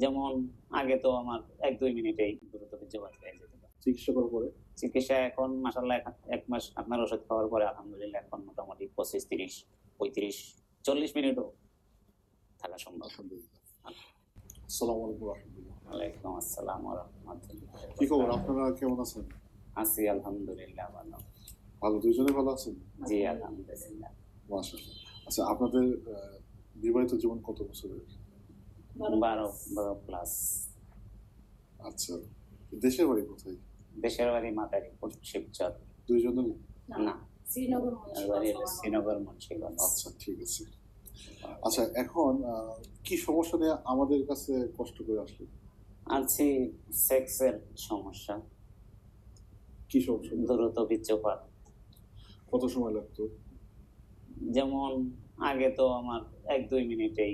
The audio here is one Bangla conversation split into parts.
যেমন আগে তো আমার ১-২ মিনিটেই দ্রুত বীর্যপাত হয়ে যেত। চিকিৎসা করার পরে চিকিৎসা এখন মাশাআল্লাহ ১ মাস আপনার ওষুধ খাওয়ার পরে আলহামদুলিল্লাহ এখন মোটামুটি ২৫, ৩০, ৩৫, ৪০ মিনিটও থাকা সম্ভব। আলহামদুলিল্লাহ। আসসালামু আলাইকুম ওয়া রাহমাতুল্লাহ। ওয়ালাইকুম আসসালাম ওয়া রাহমাতুল্লাহ। কি খবর? আপনারা কেমন আছেন? আছি আলহামদুলিল্লাহ ভালো। ভালো, দুইজনে ভালো আছেন? জি আলহামদুলিল্লাহ। মাশাআল্লাহ। আচ্ছা, আপনাদের বিবাহিত জীবন কত বছরের? ১২ প্লাস। আচ্ছা, দেশের বাড়ি কোথায়? দেশের বাড়ি মাদারীপুর, শিবচর। দুইজনেরই? না, শ্রীনগর বাড়ি হলো শ্রীনগর, মুন্সিগঞ্জ। আচ্ছা, ঠিক আছে। আচ্ছা, এখন কি সমস্যা নিয়ে আমাদের কাছে কষ্ট করে আসলেন? আছি সেক্সের সমস্যা, কি সমস্যা? দ্রুত বীর্যপাত। কত সময় লাগতো? যেমন আগে তো আমার ১-২ মিনিটেই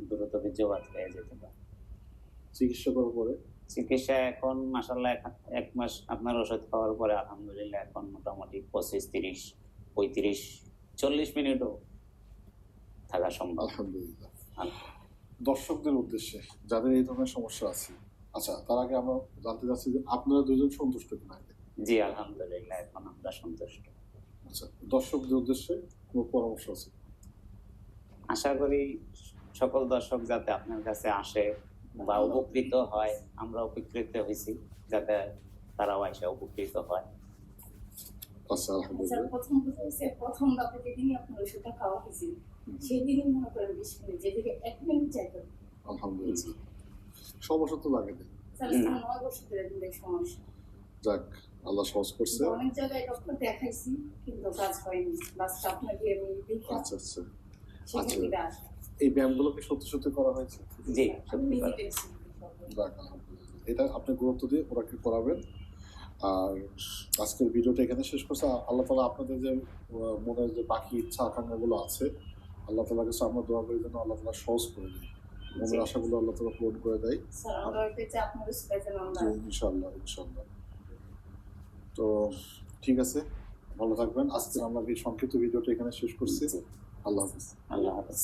দ্রুত বীর্যপাত হয়ে যেত। চিকিৎসা করার পরে? চিকিৎসা এখন মাশাআল্লাহ ১ মাস আপনার ওষুধ খাওয়ার পরে আলহামদুলিল্লাহ এখন মোটামুটি ২৫, ৩০, ৩৫, ৪০ মিনিটও থাকা সম্ভব। আলহামদুলিল্লাহ। দর্শকদের উদ্দেশ্যে যাদের এই ধরনের সমস্যা আছে, আচ্ছা, তার আগে আমরা জানতে চাচ্ছি যে আপনারা দুজন সন্তুষ্ট কিনা? জি আলহামদুলিল্লাহ এখন আমরা সন্তুষ্ট। আচ্ছা, দর্শকদের উদ্দেশ্যে কোনো পরামর্শ আছে? আশা করি সকল দর্শক যাতে আপনার কাছে আসে বা উপকৃত হয়, আমরা উপকৃত হয়েছি, যাতে তারাও এসে উপকৃত হয়। আচ্ছা, আলহামদুলিল্লাহ। প্রথম দফা যেদিনই আপনার ওষুধটা খাওয়া হয়েছিল সেদিনই মনে করেন ২০ মিনিট, যেদিকে ১ মিনিট চাইতো। আলহামদুলিল্লাহ। সমস্যা তো লাগে না। ৯ বছর ধরে কিন্তু এই সমস্যা। যাক, আল্লাহ সহজ করছে। অনেক জায়গায় ডক্টর দেখাইছি কিন্তু কাজ হয়নি। লাস্ট আপনাকে আমি দেখি। আচ্ছা আচ্ছা। সেখান থেকে আসা। এই ব্যায়ামগুলোকে সত্যি সত্যি করা হয়েছে? জি আমি সত্যি নিজে কথা। দেখছি। যাক, আলহামদুলিল্লাহ। এটা আপনি গুরুত্ব দিয়ে ওনাকে করাবেন। আর আজকের ভিডিওটা এখানে শেষ করছে। আল্লাহ তাআলা আপনাদের যে মনের যে বাকি ইচ্ছা আকাঙ্ক্ষাগুলো আছে, আল্লাহ তাআলার কাছে আমরা দোয়া করি যেন আল্লাহ তাআলা সহজ করে দেয়, মনের আশাগুলো আল্লাহ তাআলা পূরণ করে দেয়। স্যার আমরা পেয়েছি আপনার সুপারভাইজার আমরা। জি, ইনশাআল্লাহ ইনশাআল্লাহ। তো ঠিক আছে, ভালো থাকবেন। আজকে আমরা এই সংক্ষিপ্ত ভিডিওটা এখানে শেষ করছি। আল্লাহ হাফেজ। আল্লাহ হাফেজ।